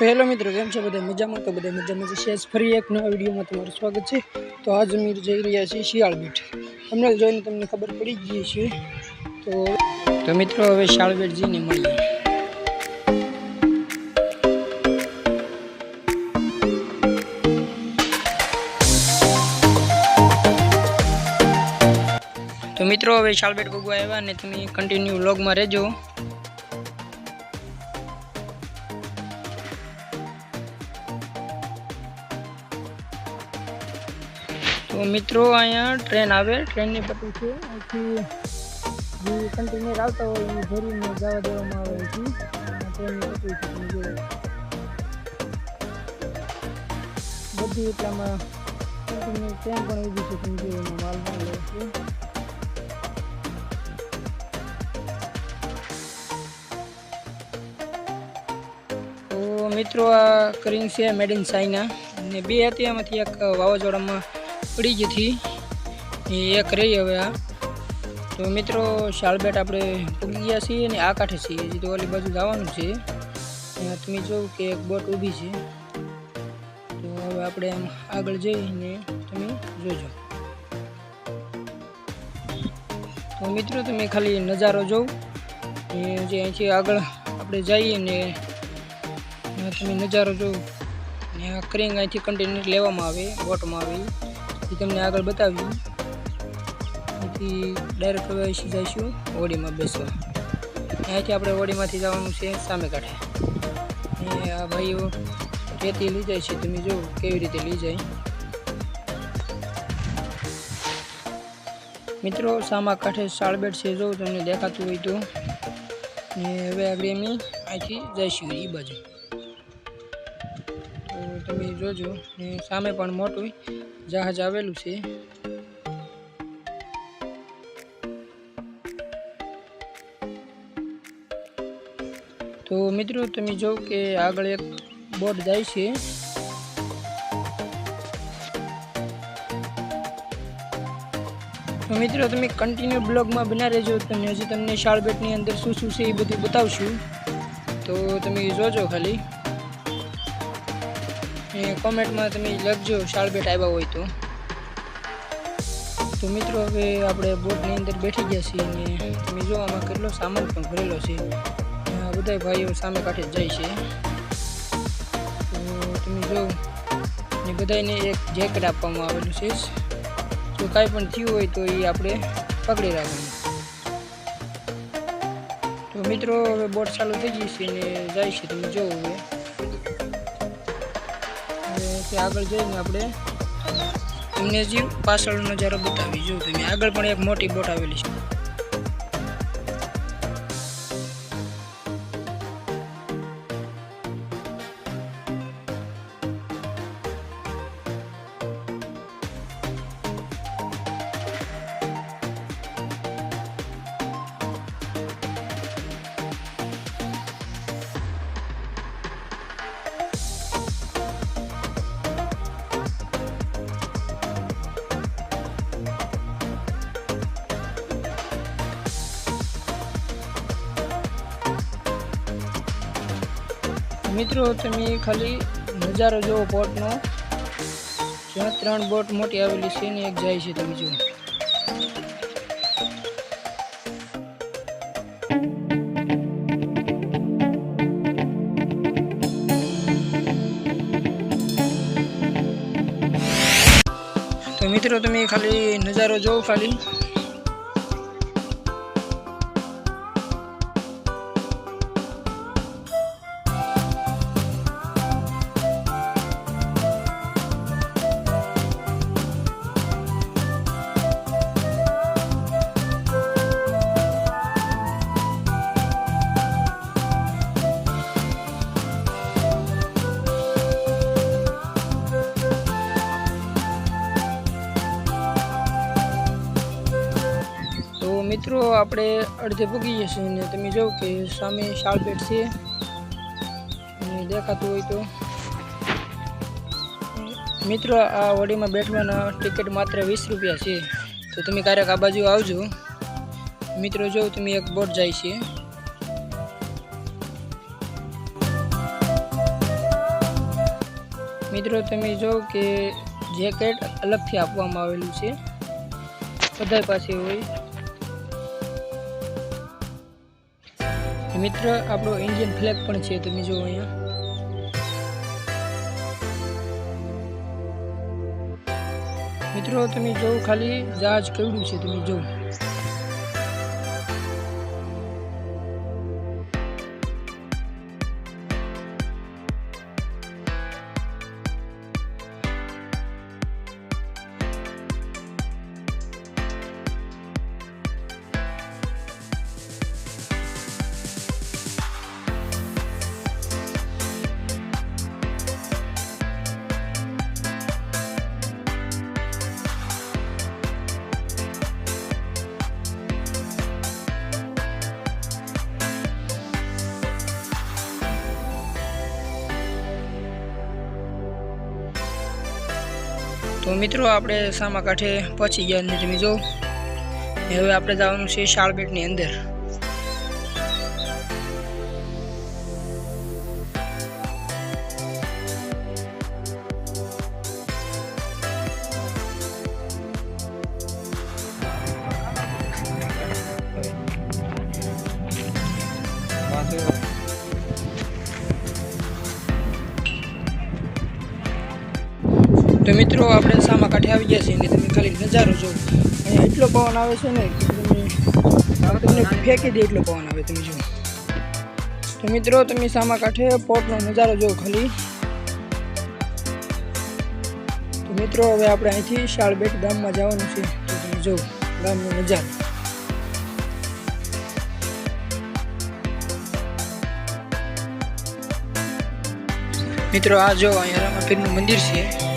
तो हेलो मित्रों, केम छे बधाय मजामां? तो बधाय मजामां छे। फरी एक नवा विडियोमां तमारुं स्वागत छे। तो आज अमे जई रह्या छीए शियाळबेट। अમને જોઈને તમને ખબર પડી જ ગઈ છે। તો મિત્રો હવે શાળબેટ જઈને મળીએ। तो मित्रों હવે શાળબેટ ભગવા આવ્યા ને તમે કન્ટિન્યુ વ્લોગમાં રહેજો। तो मित्रों अँ ट्रेन आवे, ट्रेन ने पट्टी है जो कंटेनर आता हो भरी में जवा देवामां आवे छे। ट्रेन ने पट्टी छे बधी એટલામાં कंटेनर ट्रेन पण ऊभी छे। તમે જો એમાં માલ પણ લે છે। તો મિત્રો આ કરિંગ છે મેડ ઇન ચાઇના ને બે હતી એમાંથી એક વાવાઝોડામાં पड़ी गई थी, एक रही हवे आ। तो मित्रों शाळबेट आपणे पगी गया छीए ने आ काठे छीए, हजी तो ओली बाजू जवानुं छे। तमे जो के एक बोट ऊभी छे। तो हवे आपणे आम आगळ जईने तमे जोजो। तो मित्रों तमे खाली नजारो जो जे અહીંથી આગળ આપણે જઈએ ને તમે નજારો જો ને આ ક્રેંગ અહીંથી કન્ટેનર લેવામાં આવે બોટમાં આવે तमने आगळ बताव्युं। डायरेक्ट हवे अहीं जईशुं होडीमां बेसवा। अहींथी आपणे होडीमांथी जवानुं छे सामे कांठे। आ भाईओ रेती लई जाय छे, तमे जो केवी रीते लई जाय। मित्रों सामा कांठे शाळबेट छे, जो तमने देखातुं होय तो। हवे आगळ अमे अहींथी जईशुं ई बाजू। तो तमे जोजो सामे पण मोटुं जहाज आवेलू छे। तो मित्रों तमे जो के आगळ एक बोट जाय छे। तो मित्रों तमे कंटिन्यू ब्लॉग में बना रहेजो। तने हजी तमने शाळबेटनी अंदर शुं शुं छे ए बधुं बतावशुं। तो तमे जोजो खाली कॉमेंट में तमे लखजो शाळबेट आव्या होय तो। तो मित्रों हवे आपणे बोटनी अंदर बैठी गया छीए ने तमे जो आमां કેટલો सामान पण भरेलो छे। आ बधाय भाईओ सामे काठे जाय छे। तो तमे जो ने बधायने एक जेकेट आपवामां आवेલું છે। જો કાંઈ પણ થયું હોય તો એ આપણે પકડી રાખવાનું। તો મિત્રો હવે બોટ ચાલુ થઈ ગઈ છે ને જાય છે। તમે જો હવે आगळ जईने आपणे तमने जी पाछळनो नजारो बतावी। जो तमे आगळ पण एक मोटी बोट आवेली छे। मित्रों तमे खाली नजारो जो बोटनो, ज्यां 3 बोट मोटी आवेली छे ने एक जाय छे। तमे जो तो मित्रों तमे खाली नजारो जो खाली। मित्रों आपणे अर्धे पूगी जशे ने तमे जो के सामे शाळबेट छे देखातुं होय तो। मित्रों आ होडीमां बेठवाना टिकट मात्र 20 रुपया छे। तो तमे क्यारेक आ बाजू आवजो। मित्रों जो तमे एक बोट जाय छे। મિત્રો તમે જો કે જેકેટ અલગથી આપવામાં આવેલું છે, બધા પાસે હોય. મિત્ર આપણો ઇન્ડિયન ફ્લેગ પણ છે, તમે જો અહીંયા. મિત્રો તમે જો ખાલી જહાજ કેવડું છે, તમે જો. તો મિત્રો આપણે સામા કાંઠે પહોંચી ગયા ને તમે જો. હવે આપણે જવાનું છે શાળબેટની અંદર. તો મિત્રો આપણે સામા કાંઠે આવી ગયા છીએ ને તમે ખાલી નજારો જો. અહીંયા એટલો પવન આવે છે ને કે તમને ફેંકી દે એટલો પવન આવે, તમે જો. તો મિત્રો તમે સામા કાંઠે પોર્ટનો નજારો જો ખાલી. તો મિત્રો હવે આપણે અહીંથી શાળબેટ ગામમાં જવાનું છે. તો તમે જો ગામનો નજારો. મિત્રો આ જો અહીંયા રામાપીરનું મંદિર છે.